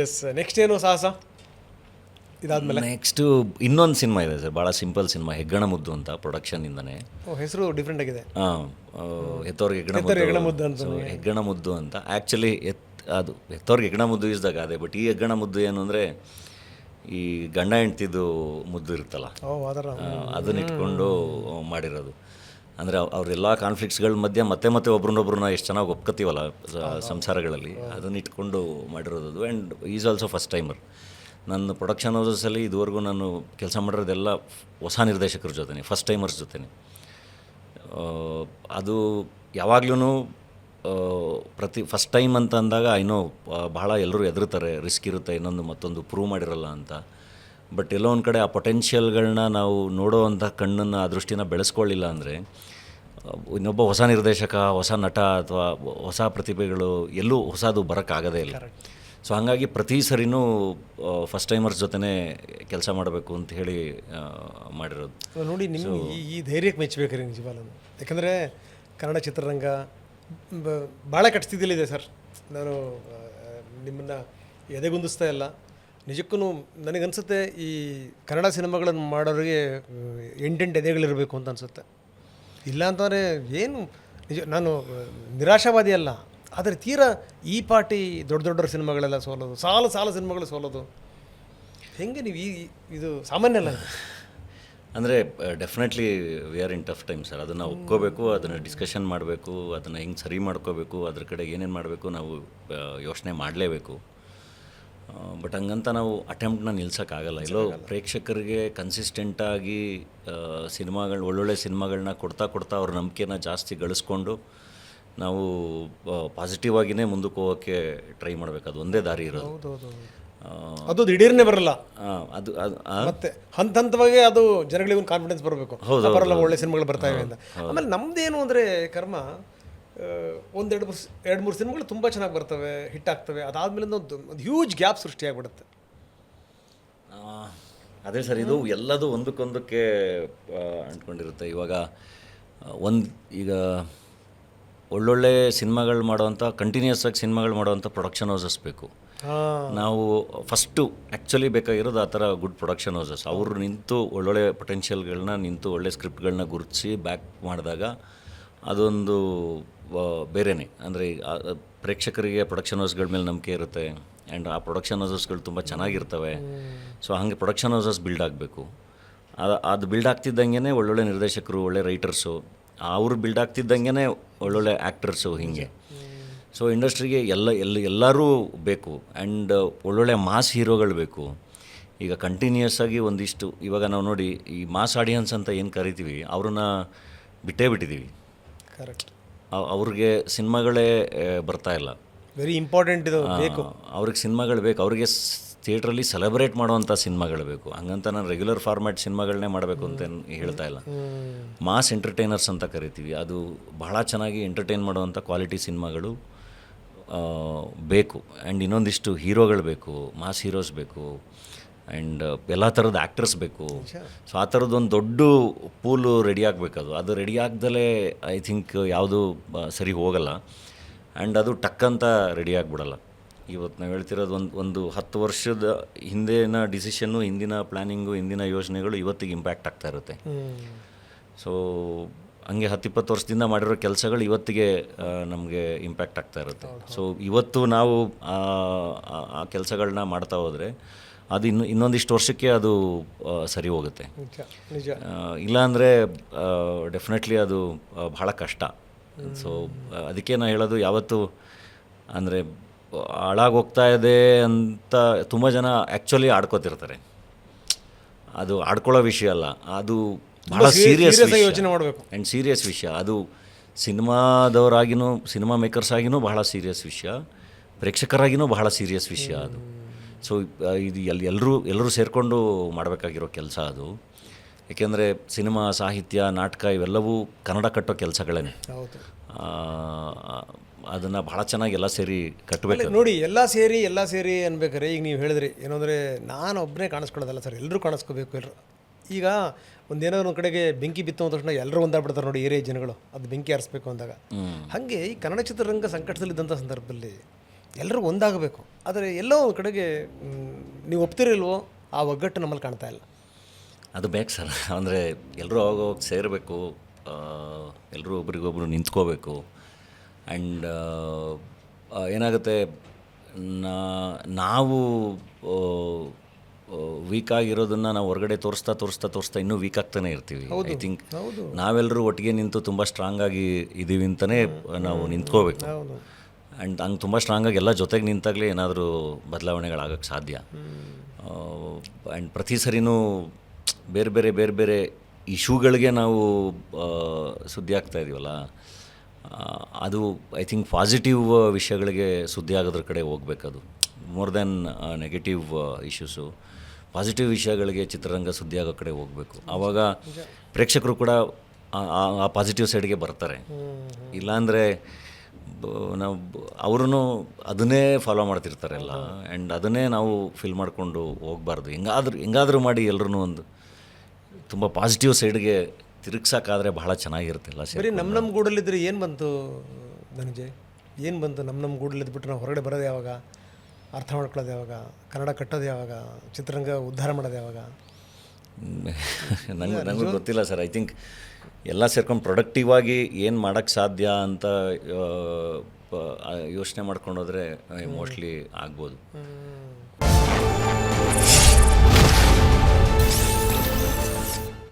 S, next ಏನು ಸಾಹಸ ಇದಾದ್ಮೇಲೆ? ನೆಕ್ಸ್ಟು ಇನ್ನೊಂದು ಸಿನಿಮಾ ಇದೆ ಸರ್, ಭಾಳ ಸಿಂಪಲ್ ಸಿನಿಮಾ, ಹೆಗ್ಗಣ ಮುದ್ದು ಅಂತ, ಪ್ರೊಡಕ್ಷನಿಂದನೇ. ಹೆಸರು ಡಿಫ್ರೆಂಟ್ ಆಗಿದೆ. ಹಾಂ, ಹೆತ್ತವ್ರಿಗೆ ಹೆಗ್ಗಣ ಮುದ್ದು ಅಂತ. ಹೆಗ್ಗಣ ಮುದ್ದು ಅಂತ ಆ್ಯಕ್ಚುಲಿ ಅದು ಹೆತ್ತವ್ರಿಗೆ ಹೆಗ್ಗಣ ಮುದ್ದು ಇಸ್ದಾಗ ಅದೇ. ಬಟ್ ಈ ಹೆಗ್ಗಣ ಮುದ್ದು ಏನು ಅಂದರೆ ಈ ಗಂಡ ಹೆಂಡ್ತಿದ್ದು ಮುದ್ದು ಇರುತ್ತಲ್ಲ, ಅದನ್ನ ಇಟ್ಕೊಂಡು ಮಾಡಿರೋದು. ಅಂದರೆ ಅವರೆಲ್ಲ ಕಾನ್ಫ್ಲಿಕ್ಟ್ಸ್ಗಳ ಮಧ್ಯೆ ಮತ್ತೆ ಒಬ್ರನ್ನೊಬ್ರನ್ನ ಎಷ್ಟು ಚೆನ್ನಾಗಿ ಒಪ್ಕೋತೀವಲ್ಲ ಸಂಸಾರಗಳಲ್ಲಿ, ಅದನ್ನ ಇಟ್ಕೊಂಡು ಮಾಡಿರೋದು ಅದು. And is also first timer. ನನ್ನ ಪ್ರೊಡಕ್ಷನ್ ಹೌಸಲ್ಲಿ ಇದುವರೆಗೂ ನಾನು ಕೆಲಸ ಮಾಡಿರೋದೆಲ್ಲ ಹೊಸ ನಿರ್ದೇಶಕರ ಜೊತೆ, ಫಸ್ಟ್ ಟೈಮರ್ಸ್ ಜೊತೆ. ಅದು ಯಾವಾಗ್ಲೂ ಫಸ್ಟ್ ಟೈಮ್ ಅಂತ ಅಂದಾಗ ಏನೋ ಬಹಳ ಎಲ್ಲರೂ ಹೆದರ್ತಾರೆ, ರಿಸ್ಕ್ ಇರುತ್ತೆ, ಮತ್ತೊಂದು ಪ್ರೂವ್ ಮಾಡಿರಲ್ಲ ಅಂತ. ಬಟ್ ಎಲ್ಲೋ ಒಂದು ಕಡೆ ಆ ಪೊಟೆನ್ಷಿಯಲ್ಗಳನ್ನ ನಾವು ನೋಡೋವಂಥ ಕಣ್ಣನ್ನು, ಆ ದೃಷ್ಟಿನ ಬೆಳೆಸ್ಕೊಳ್ಳಿಲ್ಲ ಅಂದರೆ ಇನ್ನೊಬ್ಬ ಹೊಸ ನಿರ್ದೇಶಕ, ಹೊಸ ನಟ ಅಥವಾ ಹೊಸ ಪ್ರತಿಭೆಗಳು ಎಲ್ಲೂ ಹೊಸದು ಬರೋಕ್ಕಾಗೋದೇ ಇಲ್ಲ. ಸೊ ಹಾಗಾಗಿ ಪ್ರತಿ ಸರಿನೂ ಫಸ್ಟ್ ಟೈಮರ್ಸ್ ಜೊತೆ ಕೆಲಸ ಮಾಡಬೇಕು ಅಂತ ಹೇಳಿ ಮಾಡಿರೋದು. ನೋಡಿ, ನಿಮ್ಮ ಈ ಧೈರ್ಯಕ್ಕೆ ಮೆಚ್ಚಬೇಕ್ರಿ ನಿಜವಾಗ್ಲೂ. ಯಾಕಂದರೆ ಕನ್ನಡ ಚಿತ್ರರಂಗ ಭಾಳ ಕಟ್ತಿದ್ದಿಲ್ಲಿದೆ ಸರ್. ನಾನು ನಿಮ್ಮನ್ನು ಎದೆಗುಂದಿಸ್ತಾ ಇಲ್ಲ, ನಿಜಕ್ಕೂ ನನಗನ್ಸುತ್ತೆ ಈ ಕನ್ನಡ ಸಿನಿಮಾಗಳನ್ನು ಮಾಡೋರಿಗೆ ಎಂಟೆಂಟು ಎದೆಗಳಿರಬೇಕು ಅಂತ ಅನಿಸುತ್ತೆ. ಇಲ್ಲ ಅಂತಂದರೆ ಏನು ನಿಜ, ನಾನು ನಿರಾಶಾವಾದಿ ಅಲ್ಲ, ಆದರೆ ತೀರಾ ಈ ಪಾರ್ಟಿ ದೊಡ್ಡ ಸಿನಿಮಾಗಳೆಲ್ಲ ಸೋಲೋದು, ಸಾಲು ಸಿನಿಮಾಗಳು ಸೋಲೋದು, ಹೆಂಗೆ ನೀವು ಇದು ಸಾಮಾನ್ಯ ಅಲ್ಲ ಇದು? ಅಂದರೆ definitely we are in tough time sir. ಅದನ್ನು ಒಪ್ಕೋಬೇಕು, ಅದನ್ನು ಡಿಸ್ಕಷನ್ ಮಾಡಬೇಕು, ಅದನ್ನು ಹೆಂಗೆ ಸರಿ ಮಾಡ್ಕೋಬೇಕು, ಅದ್ರ ಕಡೆ ಏನೇನು ಮಾಡಬೇಕು ನಾವು ಯೋಚನೆ ಮಾಡಲೇಬೇಕು. ಬಟ್ ಹಂಗಂತ ನಾವು ಅಟೆಂಪ್ಟ್ನ ನಿಲ್ಸೋಕ್ಕಾಗಲ್ಲ. ಎಲ್ಲೋ ಪ್ರೇಕ್ಷಕರಿಗೆ ಕನ್ಸಿಸ್ಟೆಂಟಾಗಿ ಒಳ್ಳೊಳ್ಳೆ ಸಿನಿಮಾಗಳನ್ನ ಕೊಡ್ತಾ ಅವ್ರ ನಂಬಿಕೆನ ಜಾಸ್ತಿ ಗಳಿಸ್ಕೊಂಡು ನಾವು ಪಾಸಿಟಿವ್ ಆಗಿಯೇ ಮುಂದಕ್ಕೆ ಹೋಗೋಕ್ಕೆ ಟ್ರೈ ಮಾಡಬೇಕು. ಅದು ಒಂದೇ ದಾರಿ ಇರೋದು. ಅದು ದಿಢೀರ್ನೇ ಬರಲ್ಲ. ಅದು ಮತ್ತೆ ಹಂತವಾಗಿ ಅದು ಜನಗಳಿಗೆ ಒಂದು ಕಾನ್ಫಿಡೆನ್ಸ್ ಬರಬೇಕು, ಬರಲ್ಲ ಒಳ್ಳೆ ಸಿನಿಮಾಗಳು ಬರ್ತಾ ಇವೆ ಅಂತ. ಆಮೇಲೆ ನಮ್ದೇನು ಅಂದರೆ ಕರ್ಮ, ಎರಡು ಮೂರು ಸಿನಿಮಾಗಳು ತುಂಬ ಚೆನ್ನಾಗಿ ಬರ್ತವೆ, ಹಿಟ್ ಆಗ್ತವೆ. ಅದಾದಮೇಲೆ ಒಂದು ಹ್ಯೂಜ್ ಗ್ಯಾಪ್ ಸೃಷ್ಟಿಯಾಗ್ಬಿಡುತ್ತೆ. ಅದೇ ಸರ್, ಇದು ಎಲ್ಲದೂ ಒಂದಕ್ಕೊಂದಕ್ಕೆ ಅಂಟ್ಕೊಂಡಿರುತ್ತೆ. ಇವಾಗ ಈಗ ಒಳ್ಳೊಳ್ಳೆ ಸಿನಿಮಾಗಳು ಮಾಡೋವಂಥ, ಕಂಟಿನ್ಯೂಸ್ ಆಗಿ ಸಿನಿಮಾಗಳು ಮಾಡೋವಂಥ ಪ್ರೊಡಕ್ಷನ್ ಹೌಸಸ್ ಬೇಕು. ನಾವು ಫಸ್ಟು ಆ್ಯಕ್ಚುಲಿ ಬೇಕಾಗಿರೋದು ಆ ಥರ ಗುಡ್ ಪ್ರೊಡಕ್ಷನ್ ಹೌಸಸ್. ಅವರು ನಿಂತು ಒಳ್ಳೊಳ್ಳೆ ಪೊಟೆನ್ಷಿಯಲ್ಗಳನ್ನ ಒಳ್ಳೆ ಸ್ಕ್ರಿಪ್ಟ್ಗಳನ್ನ ಗುರುತಿಸಿ ಬ್ಯಾಕ್ ಮಾಡಿದಾಗ ಅದೊಂದು ಬೇರೆಯೇ. ಅಂದರೆ ಪ್ರೇಕ್ಷಕರಿಗೆ ಪ್ರೊಡಕ್ಷನ್ ಹೌಸ್ಗಳ ಮೇಲೆ ನಂಬಿಕೆ ಇರುತ್ತೆ, ಆ್ಯಂಡ್ ಆ ಪ್ರೊಡಕ್ಷನ್ ಹೌಸಸ್ಗಳು ತುಂಬ ಚೆನ್ನಾಗಿರ್ತವೆ. ಸೊ ಹಾಗೆ ಪ್ರೊಡಕ್ಷನ್ ಹೌಸಸ್ ಬಿಲ್ಡ್ ಆಗಬೇಕು. ಅದು ಬಿಲ್ಡ್ ಆಗ್ತಿದ್ದಂಗೆ ಒಳ್ಳೊಳ್ಳೆ ನಿರ್ದೇಶಕರು, ಒಳ್ಳೆ ರೈಟರ್ಸು, ಅವರು ಬಿಲ್ಡ್ ಆಗ್ತಿದ್ದಂಗೆ ಒಳ್ಳೊಳ್ಳೆ ಆ್ಯಕ್ಟರ್ಸು, ಹೀಗೆ. ಸೊ ಇಂಡಸ್ಟ್ರಿಗೆ ಎಲ್ಲರೂ ಬೇಕು. ಆ್ಯಂಡ್ ಒಳ್ಳೊಳ್ಳೆ ಮಾಸ್ ಹೀರೋಗಳು ಬೇಕು. ಈಗ ಕಂಟಿನ್ಯೂಸ್ ಆಗಿ ಒಂದಿಷ್ಟು, ಇವಾಗ ನಾವು ನೋಡಿ ಈ ಮಾಸ್ ಆಡಿಯನ್ಸ್ ಅಂತ ಏನು ಕರಿತೀವಿ, ಅವ್ರನ್ನ ಬಿಟ್ಟಿದ್ದೀವಿ. ಕರೆಕ್ಟ್. ಅವ್ರಿಗೆ ಸಿನಿಮಾಗಳೇ ಬರ್ತಾ ಇಲ್ಲ. ವೆರಿ ಇಂಪಾರ್ಟೆಂಟ್ ಇದು ಬೇಕು. ಅವ್ರಿಗೆ ಸಿನಿಮಾಗಳು ಬೇಕು, ಅವ್ರಿಗೆ ಥಿಯೇಟ್ರಲ್ಲಿ ಸೆಲೆಬ್ರೇಟ್ ಮಾಡುವಂಥ ಸಿನಿಮಾಗಳು ಬೇಕು. ಹಂಗಂತ ನಾನು ರೆಗ್ಯುಲರ್ ಫಾರ್ಮ್ಯಾಟ್ ಸಿನಿಮಾಗಳನ್ನೇ ಮಾಡಬೇಕು ಅಂತ ಹೇಳ್ತಾ ಇಲ್ಲ. ಮಾಸ್ ಎಂಟರ್ಟೈನರ್ಸ್ ಅಂತ ಕರಿತೀವಿ, ಅದು ಬಹಳ ಚೆನ್ನಾಗಿ ಎಂಟರ್ಟೈನ್ ಮಾಡುವಂಥ ಕ್ವಾಲಿಟಿ ಸಿನಿಮಾಗಳು ಬೇಕು. ಆ್ಯಂಡ್ ಇನ್ನೊಂದಿಷ್ಟು ಹೀರೋಗಳು ಬೇಕು, ಮಾಸ್ ಹೀರೋಸ್ ಬೇಕು, ಆ್ಯಂಡ್ ಎಲ್ಲ ಥರದ ಆ್ಯಕ್ಟರ್ಸ್ ಬೇಕು. ಸೊ ಆ ಥರದ್ದೊಂದು ದೊಡ್ಡ ಪೂಲು ರೆಡಿ ಆಗಬೇಕದು. ಅದು ರೆಡಿ ಆಗ್ದಲೇ ಐ ಥಿಂಕ್ ಯಾವುದೂ ಸರಿ ಹೋಗಲ್ಲ. ಆ್ಯಂಡ್ ಅದು ಟಕ್ಕಂತ ರೆಡಿ ಆಗಿಬಿಡಲ್ಲ. ಇವತ್ತು ನಾವು ಹೇಳ್ತಿರೋದು ಒಂದು 10 ವರ್ಷದ ಹಿಂದಿನ ಡಿಸಿಷನ್ನು, ಹಿಂದಿನ ಪ್ಲ್ಯಾನಿಂಗು, ಹಿಂದಿನ ಯೋಜನೆಗಳು ಇವತ್ತಿಗೆ ಇಂಪ್ಯಾಕ್ಟ್ ಆಗ್ತಾ ಇರುತ್ತೆ. ಸೊ ಹಂಗೆ 10-20 ವರ್ಷದಿಂದ ಮಾಡಿರೋ ಕೆಲಸಗಳು ಇವತ್ತಿಗೆ ನಮಗೆ ಇಂಪ್ಯಾಕ್ಟ್ ಆಗ್ತಾ ಇರುತ್ತೆ. ಸೊ ಇವತ್ತು ನಾವು ಆ ಕೆಲಸಗಳನ್ನ ಮಾಡ್ತಾ ಹೋದರೆ ಅದು ಇನ್ನೊಂದಿಷ್ಟು ವರ್ಷಕ್ಕೆ ಅದು ಸರಿ ಹೋಗುತ್ತೆ. ಇಲ್ಲಾಂದರೆ ಡೆಫಿನೆಟ್ಲಿ ಅದು ಭಾಳ ಕಷ್ಟ. ಸೊ ಅದಕ್ಕೆ ನಾನು ಹೇಳೋದು, ಯಾವತ್ತು ಅಂದರೆ ಹಾಳಾಗೋಗ್ತಾ ಇದೆ ಅಂತ ತುಂಬ ಜನ ಆ್ಯಕ್ಚುಲಿ ಆಡ್ಕೋತಿರ್ತಾರೆ. ಅದು ಆಡ್ಕೊಳ್ಳೋ ವಿಷಯ ಅಲ್ಲ, ಅದು ಭಾಳ ಸೀರಿಯಸ್ ಯೋಚನೆ ಮಾಡಬೇಕು. ಆ್ಯಂಡ್ ಸೀರಿಯಸ್ ವಿಷಯ. ಅದು ಸಿನಿಮಾದವರಾಗಿನೂ, ಸಿನಿಮಾ ಮೇಕರ್ಸ್ ಆಗಿನೂ ಬಹಳ ಸೀರಿಯಸ್ ವಿಷಯ, ಪ್ರೇಕ್ಷಕರಾಗಿನೂ ಬಹಳ ಸೀರಿಯಸ್ ವಿಷಯ ಅದು. ಸೊ ಇದು ಎಲ್ಲರೂ ಸೇರಿಕೊಂಡು ಮಾಡಬೇಕಾಗಿರೋ ಕೆಲಸ ಅದು. ಏಕೆಂದರೆ ಸಿನಿಮಾ, ಸಾಹಿತ್ಯ, ನಾಟಕ ಇವೆಲ್ಲವೂ ಕನ್ನಡ ಕಟ್ಟೋ ಕೆಲಸಗಳೇ. ಅದನ್ನು ಭಾಳ ಚೆನ್ನಾಗಿ ಎಲ್ಲ ಸೇರಿ ಕಟ್ಟಬೇಕು. ನೋಡಿ, ಎಲ್ಲ ಸೇರಿ ಅನ್ಬೇಕಾರೆ ಈಗ ನೀವು ಹೇಳಿದ್ರಿ ಏನು ಅಂದರೆ, ನಾನು ಒಬ್ಬನೇ ಕಾಣಿಸ್ಕೊಳ್ಳೋದಲ್ಲ ಸರ್, ಎಲ್ಲರೂ ಕಾಣಿಸ್ಕೋಬೇಕು. ಎಲ್ಲರೂ ಈಗ ಒಂದೇನಾದ್ರು ಒಂದು ಕಡೆಗೆ ಬೆಂಕಿ ಬಿತ್ತು ಅಂದ ತಕ್ಷಣ ಎಲ್ಲರೂ ಒಂದಾಗ್ಬಿಡ್ತಾರೆ ನೋಡಿ, ಏರಿಯಾ ಜನಗಳು ಅದು ಬೆಂಕಿ ಆರಿಸ್ಬೇಕು ಅಂದಾಗ. ಹಾಗೆ ಈ ಕನ್ನಡ ಚಿತ್ರರಂಗ ಸಂಕಟದಲ್ಲಿದ್ದಂಥ ಸಂದರ್ಭದಲ್ಲಿ ಎಲ್ಲರೂ ಒಂದಾಗಬೇಕು. ಆದರೆ ಎಲ್ಲೋ ಒಂದು ಕಡೆಗೆ ನೀವು ಒಪ್ತಿರಿಲ್ವೋ ಆ ಒಗ್ಗಟ್ಟು ನಮ್ಮಲ್ಲಿ ಕಾಣ್ತಾ ಇಲ್ಲ. ಅದು ಬೇಕು ಸರ್. ಅಂದರೆ ಎಲ್ಲರೂ ಅವಾಗ ಸೇರಬೇಕು, ಎಲ್ಲರೂ ಒಬ್ರಿಗೊಬ್ರು ನಿಂತ್ಕೋಬೇಕು. ಆ್ಯಂಡ್ ಏನಾಗುತ್ತೆ, ನಾವು ವೀಕ್ ಆಗಿರೋದನ್ನು ನಾವು ಹೊರಗಡೆ ತೋರಿಸ್ತಾ ಇನ್ನೂ ವೀಕ್ ಆಗ್ತಾನೆ ಇರ್ತೀವಿ. ಐ ಥಿಂಕ್ ನಾವೆಲ್ಲರೂ ಒಟ್ಟಿಗೆ ನಿಂತು ತುಂಬ ಸ್ಟ್ರಾಂಗಾಗಿ ಇದ್ದೀವಿ ಅಂತಲೇ ನಾವು ನಿಂತ್ಕೋಬೇಕು. ಆ್ಯಂಡ್ ಹಂಗೆ ತುಂಬ ಸ್ಟ್ರಾಂಗಾಗಿ ಎಲ್ಲ ಜೊತೆಗೆ ನಿಂತಾಗಲೇ ಏನಾದರೂ ಬದಲಾವಣೆಗಳಾಗಕ್ಕೆ ಸಾಧ್ಯ. ಆ್ಯಂಡ್ ಪ್ರತಿ ಸರಿನೂ ಬೇರೆ ಬೇರೆ ಇಶ್ಯೂಗಳಿಗೆ ನಾವು ಸುದ್ದಿ ಆಗ್ತಾ ಇದೀವಲ್ಲ, ಅದು ಐ ಥಿಂಕ್ ಪಾಸಿಟಿವ್ ವಿಷಯಗಳಿಗೆ ಸುದ್ದಿ ಆಗೋದ್ರ ಕಡೆ ಹೋಗ್ಬೇಕದು. More than negative issues, positive ವಿಷಯಗಳಿಗೆ ಚಿತ್ರರಂಗ ಸುದ್ದಿ ಆಗೋ ಕಡೆ ಹೋಗಬೇಕು. ಆವಾಗ ಪ್ರೇಕ್ಷಕರು ಕೂಡ ಆ ಪಾಸಿಟಿವ್ ಸೈಡ್ಗೆ ಬರ್ತಾರೆ. ಇಲ್ಲಾಂದರೆ ನಾವು ಅವ್ರೂ ಅದನ್ನೇ ಫಾಲೋ ಮಾಡ್ತಿರ್ತಾರಲ್ಲ, ಆ್ಯಂಡ್ ಅದನ್ನೇ ನಾವು ಫೀಲ್ ಮಾಡಿಕೊಂಡು ಹೋಗಬಾರ್ದು. ಹೆಂಗಾದರೂ ಮಾಡಿ ಎಲ್ಲರೂ ಒಂದು ತುಂಬ ಪಾಸಿಟಿವ್ ಸೈಡ್ಗೆ ತಿರುಗ್ಸೋಕ್ಕಾದರೆ ಬಹಳ ಚೆನ್ನಾಗಿರುತ್ತಿಲ್ಲ. ಬರೀ ನಮ್ಮ ಗೂಡಲ್ಲಿದ್ದರೆ ಏನು ಬಂತು ಧನಂಜಯ್? ಏನು ಬಂತು? ನಮ್ಮ ಗೂಡಲ್ಲಿದ್ದುಬಿಟ್ಟು ನಾವು ಹೊರಗಡೆ ಬರೋದು ಯಾವಾಗ? ಅರ್ಥ ಮಾಡ್ಕೊಳ್ಳೋದು ಯಾವಾಗ? ಕನ್ನಡ ಕಟ್ಟೋದು ಯಾವಾಗ? ಚಿತ್ರರಂಗ ಉದ್ಧಾರ ಮಾಡೋದು ಯಾವಾಗ? ನನಗೂ ಗೊತ್ತಿಲ್ಲ ಸರ್. ಐ ಥಿಂಕ್ ಎಲ್ಲ ಸೇರ್ಕೊಂಡು ಪ್ರೊಡಕ್ಟಿವ್ ಆಗಿ ಏನು ಮಾಡೋಕ್ಕೆ ಸಾಧ್ಯ ಅಂತ ಯೋಚನೆ ಮಾಡ್ಕೊಂಡೋದ್ರೆ ಮೋಸ್ಟ್ಲಿ ಆಗ್ಬೋದು.